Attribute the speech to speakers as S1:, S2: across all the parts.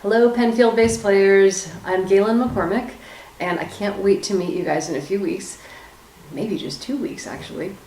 S1: Hello Penfield bass players, I'm Gaelen McCormick, and I can't wait to meet you guys in a few weeks, maybe just 2 weeks actually.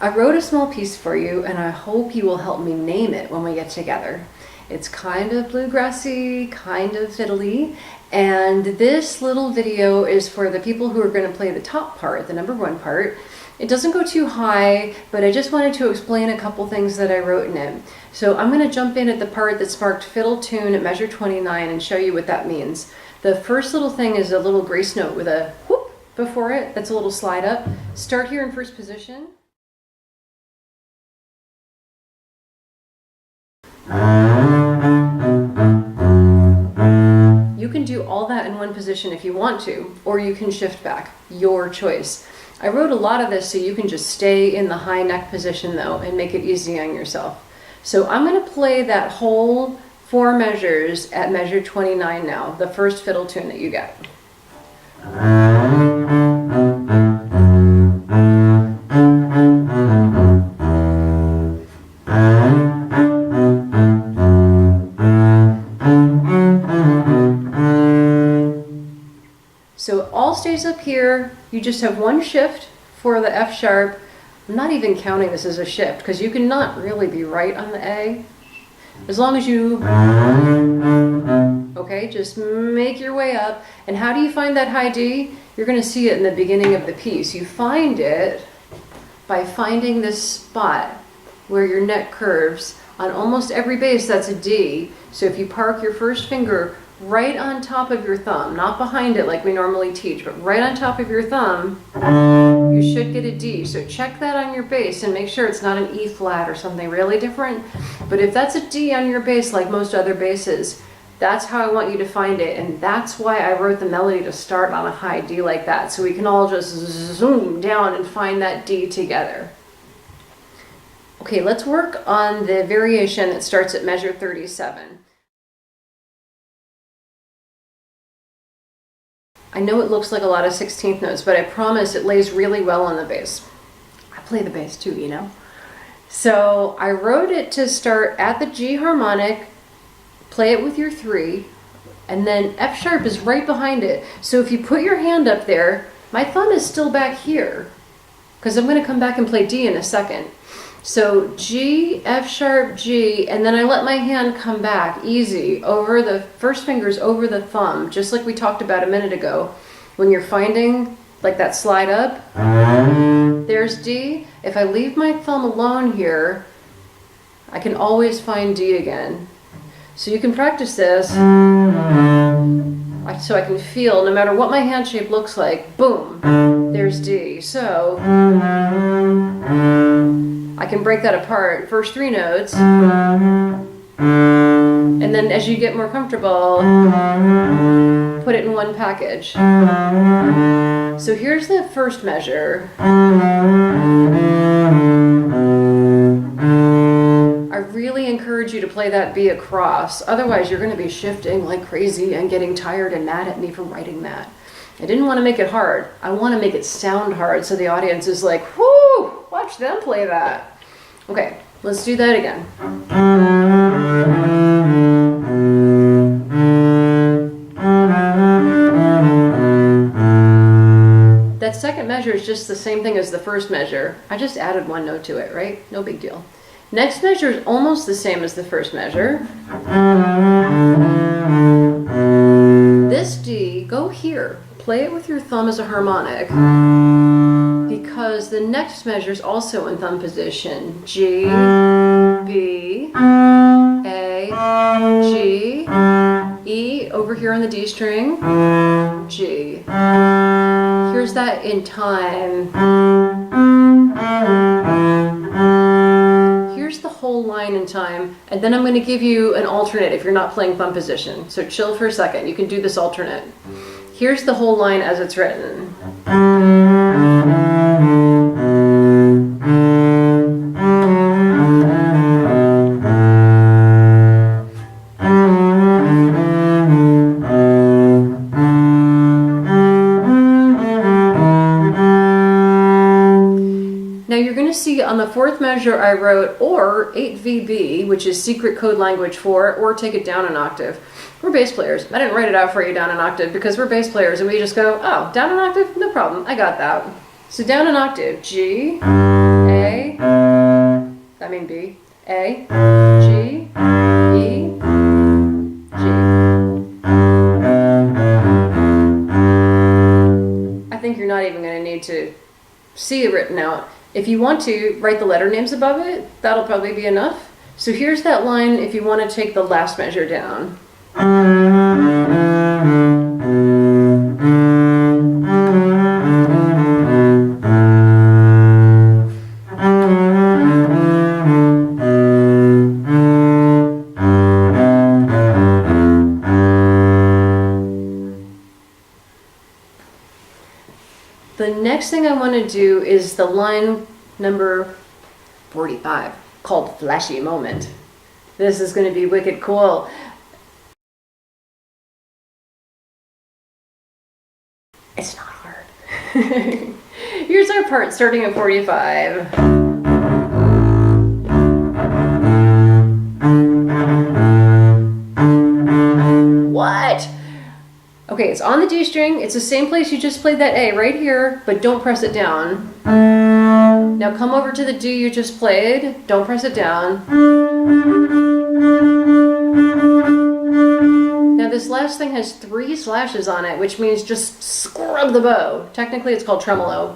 S1: I wrote a small piece for you and I hope you will help me name it when we get together. It's kind of bluegrassy, kind of fiddly, and this little video is for the people who are going to play the top part, the number one part. It doesn't go too high, but I just wanted to explain a couple things that I wrote in it. So I'm going to jump in at the part that's marked Fiddle Tune at measure 29 and show you what that means. The first little thing is a little grace note with a whoop before it. That's a little slide up. Start here in first position. You can do all that in one position if you want to, or you can shift back. Your choice. I wrote a lot of this so you can just stay in the high neck position though and make it easy on yourself. So I'm going to play that whole 4 measures at measure 29 now, the first fiddle tune that you get. So it all stays up here. You just have one shift for the F sharp. I'm not even counting this as a shift because you cannot really be right on the A. As long as you, okay, just make your way up. And how do you find that high D? You're going to see it in the beginning of the piece. You find it by finding this spot where your neck curves. On almost every bass, that's a D. So if you park your first finger right on top of your thumb, not behind it like we normally teach, but right on top of your thumb, you should get a D. So check that on your bass and make sure it's not an E flat or something really different. But if that's a D on your bass like most other basses, that's how I want you to find it. And that's why I wrote the melody to start on a high D like that. So we can all just zoom down and find that D together. Okay, let's work on the variation that starts at measure 37. I know it looks like a lot of 16th notes, but I promise it lays really well on the bass. I play the bass too, you know. So I wrote it to start at the G harmonic, play it with your 3, and then F sharp is right behind it. So if you put your hand up there, my thumb is still back here, because I'm going to come back and play D in a second. So G, F sharp, G, and then I let my hand come back easy over the first fingers over the thumb, just like we talked about a minute ago. When you're finding like that slide up, there's D. If I leave my thumb alone here, I can always find D again. So you can practice this so I can feel, no matter what my hand shape looks like, boom, there's D. So I can break that apart, first 3 notes, and then as you get more comfortable, put it in one package. So here's the first measure. I really encourage you to play that B across, otherwise you're going to be shifting like crazy and getting tired and mad at me for writing that. I didn't want to make it hard. I want to make it sound hard so the audience is like, whoo, watch them play that. Okay, let's do that again. That second measure is just the same thing as the first measure. I just added 1 note to it, right? No big deal. Next measure is almost the same as the first measure. This D, go here. Play it with your thumb as a harmonic, because the next measure is also in thumb position. G, B, A, G, E, over here on the D string, G. Here's that in time. Here's the whole line in time, and then I'm going to give you an alternate if you're not playing thumb position. So chill for a second, you can do this alternate. Here's the whole line as it's written. Now you're going to see on the the fourth measure I wrote or 8VB, which is secret code language for, or take it down an octave. We're bass players. I didn't write it out for you down an octave because we're bass players and we just go, oh, down an octave? No problem, I got that. So down an octave, G, A, I mean B, A, G, E, G. I think you're not even going to need to see it written out. If you want to, write the letter names above it. That'll probably be enough. So here's that line if you want to take the last measure down. The next thing I want to do is the line number 45, called Flashy Moment. This is going to be wicked cool. It's not hard. Here's our part starting at 45. What? Okay, it's on the D string. It's the same place you just played that A, right here, but don't press it down. Now come over to the D you just played. Don't press it down. Now this last thing has 3 slashes on it, which means just scrub the bow. Technically it's called tremolo.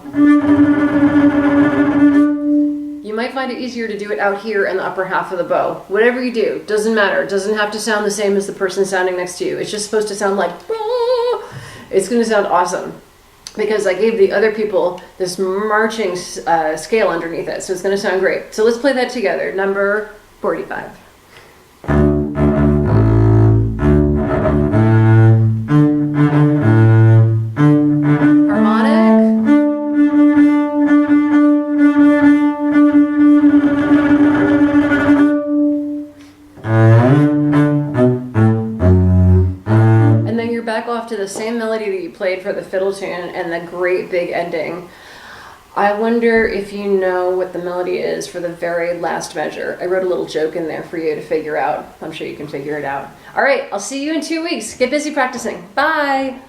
S1: You might find it easier to do it out here in the upper half of the bow. Whatever you do, doesn't matter. It doesn't have to sound the same as the person sounding next to you. It's just supposed to sound like, it's going to sound awesome. Because I gave the other people this marching scale underneath it, so it's going to sound great. So let's play that together. Number 45. To the same melody that you played for the fiddle tune and the great big ending. I wonder if you know what the melody is for the very last measure. I wrote a little joke in there for you to figure out. I'm sure you can figure it out. All right, I'll see you in 2 weeks. Get busy practicing. Bye.